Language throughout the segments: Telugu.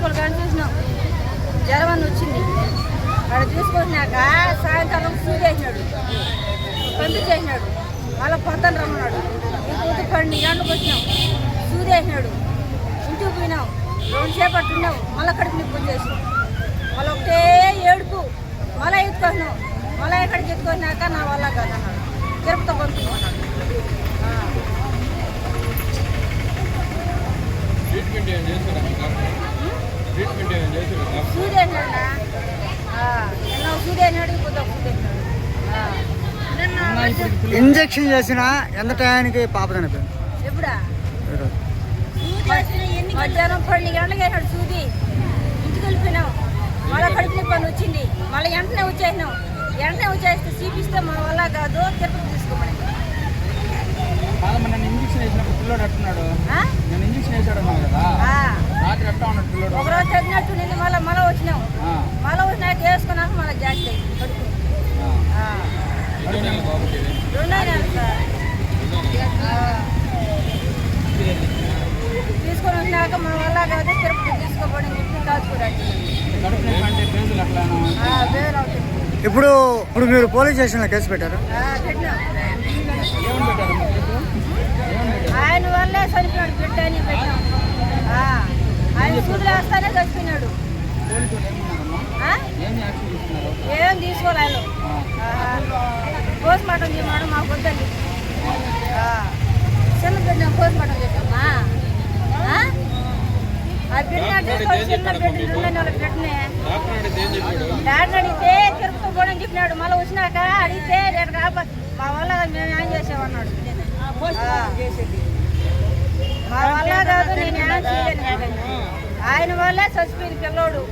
వరకు కానీ చూసినాం. జ్వరం అని వచ్చింది. అక్కడ తీసుకొచ్చినాక సాయంకాలం సూదేసినాడు, పంపించేసినాడు. మళ్ళీ పొద్దున రమ్మన్నాడు. ఇంకొద్దు 12 గంటలకు వచ్చినాం. సూదేసినాడు. ఇంటికి పోయినాం. 2 సేపు అట్టున్నాం. మళ్ళీ కడుపు నొప్పి వచ్చేసి మళ్ళీ ఒకటే ఏడుపు. మళ్ళీ ఎత్తుకొచ్చినాం. మళ్ళీ ఎక్కడికి ఎత్తుకొచ్చినాక నా వల్ల కాదన్నాడు. తిరుపతి పంపించుకున్నాడు. సూదేసినాడా? సూదేసినాడు. ఇప్పుడు సూదేసినాడు. ఇంజక్షన్ చేసిన ఎంత టయానికి పాప చనిపోయింది? ఎప్పుడా? మధ్యాహ్నం 12 గంటలకు వేసాడు సూది. ఇంటికి వెళ్ళిపోయినాం. మళ్ళీ కడుపు నొప్పి అని వచ్చింది. మళ్ళీ వెంటనే వచ్చేసినాం. వెంటనే వచ్చేస్తే చూపిస్తే మన వల్ల కాదు, తిరుపతి తీసుకోమని. ఇంజక్షన్ వేసినప్పుడు పిల్లడు అట్టున్నాడు. నేను ఇంజక్షన్ వేసాడు కదా, రాత్రి అట్టా ఉన్నాడు పిల్లడు. ఒకరోజు తగ్గినట్టు నిన్ను మళ్ళీ వచ్చినాం. మళ్ళీ వచ్చినాక వేసుకున్నాక మళ్ళీ జాస్తి అయింది కడుపు. 2 నెలలు సార్. తీసుకొని వచ్చినాక మన వల్ల కాదు, తిరుపతి తీసుకోబడి చెప్పి కాచుకోవడానికి. ఇప్పుడు మీరు పోలీస్ స్టేషన్లో కేసు పెట్టారు? పెట్టినాం. ఆయన వల్లే చనిపోయాడు. బిడ్డ అని పెట్టాం. ఆయన సూదులు వేస్తానే చచ్చిపోయినాడు. ఏం తీసుకోవాలి ఆయన. పోస్ట్ మార్టం చేయడం మాకు వద్దండి. చిన్న బిడ్డ పోస్ట్ మార్టం చేసామా? ఆ బిడ్డ చిన్న బిడ్డ 2 నెలల బిడ్డనే డాడీని అడిగితే తిరుపతి పోవడం చెప్పినాడు. మళ్ళీ వచ్చినాక అడిగితే రేటు మా వల్ల మేము ఏం చేసామన్నాడు. మా వల్ల కాదు, నేను ఏం చేయలేను. ఆయన వల్లే చచ్చిపోయింది పిల్లోడు.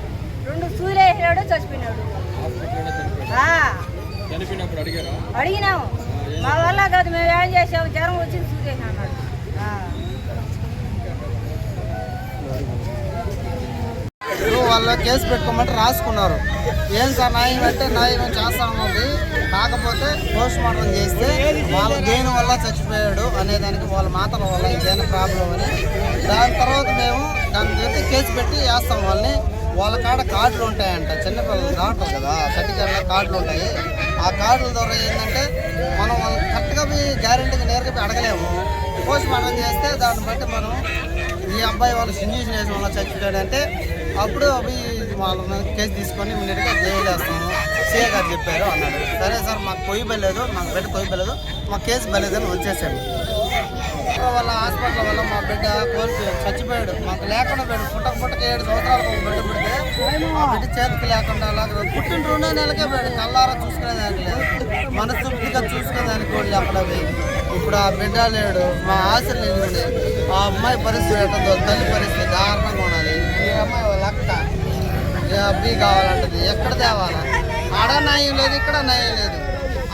2 సూర్యులు వేసాడు, చచ్చిపోయినాడు. అడిగినాము. మా వల్ల కాదు, మేము ఏం చేసాము, జ్వరం వచ్చింది సూర్యేసిన అన్నాడు. వాళ్ళు కేసు పెట్టుకోమంటే రాసుకున్నారు. ఏం సార్ న్యాయం అంటే న్యాయం చేస్తామన్నది. కాకపోతే పోస్ట్ మార్టం చేస్తే వాళ్ళ దేని వల్ల చచ్చిపోయాడు అనేదానికి వాళ్ళ మాటల వల్ల ఇదేనా ప్రాబ్లం అని. దాని తర్వాత మేము దాని దగ్గర కేసు పెట్టి వేస్తాం వాళ్ళని. వాళ్ళ కాడ కార్డులు ఉంటాయంట. చిన్నపిల్లలు రావట్లేదు కదా, సర్టిఫికేట్ల కార్డులు ఉంటాయి. ఆ కార్డుల ద్వారా ఏంటంటే మనం వాళ్ళకి కరెక్ట్గా గ్యారెంటీగా నేరుగా అడగలేము. పోస్ట్ మార్టం చేస్తే దాన్ని బట్టి మనం ఈ అబ్బాయి వాళ్ళు ఇంజక్షన్ వేసిన వల్ల చచ్చిపోయాడు అంటే అప్పుడు అవి వాళ్ళ కేసు తీసుకొని ఇమ్మీడియట్గా జైలు వేస్తాము. సిఏ గారు చెప్పారు అన్నాడు. సరే సార్, మాకు కొయ్యబెలేదు, మాకు బిడ్డ కొయ్యబెలేదు, మాకు కేసు బెలేదని వచ్చేసాడు. వాళ్ళ హాస్పిటల్ వల్ల మా బిడ్డ చచ్చిపోయాడు. మాకు లేకుండా పోయాడు. పుట్టక 7 సంవత్సరాలకు ఒక బిడ్డ పుడితే ఆ బిడ్డ చేతికి లేకుండా అలాగే పుట్టిన 2 నెలలకే పోయాడు. కల్లారా చూసుకునేదానికి లేదు, మనస్తృప్తిగా చూసుకునేదానికి వాళ్ళు అక్కడ పోయింది. ఇప్పుడు ఆ బిడ్డ లేడు. మా ఆశలు నిండి ఆ అమ్మాయి పరిస్థితి ఎట్టుందో, తల్లి పరిస్థితి దారుణంగా ఉన్నది. ఈ అమ్మాయి వాళ్ళ అక్క అబ్బి కావాలంటది. ఎక్కడ తేవాలా? ఆడ న్యాయం లేదు, ఇక్కడ న్యాయం లేదు.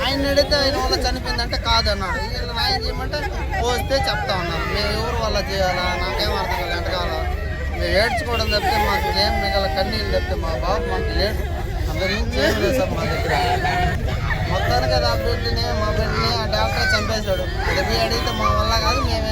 ఆయన అడిగితే ఆయన వల్ల చనిపోయిందంటే కాదన్నాడు. వీళ్ళు న్యాయం చేయమంటే పోస్తే చెప్తా ఉన్నారు. మేము ఎవరు వల్ల చేయాలా? నాకేం అర్థం కాదు. ఎంత కావాలా? మేము ఏడ్చుకోవడం తప్పితే మాకు ఏం మిగల కన్నీళ్ళు తప్పితే మా బాబు మాకు లేడు. అందరి నుంచి ఏం లేదు సార్ మా దగ్గర. మొత్తానికి అది ఆ బిడ్డని మా బిడ్డని ఆ డాక్టర్ చంపేశాడు. అది అడిగితే మా వల్ల కాదు, మేమే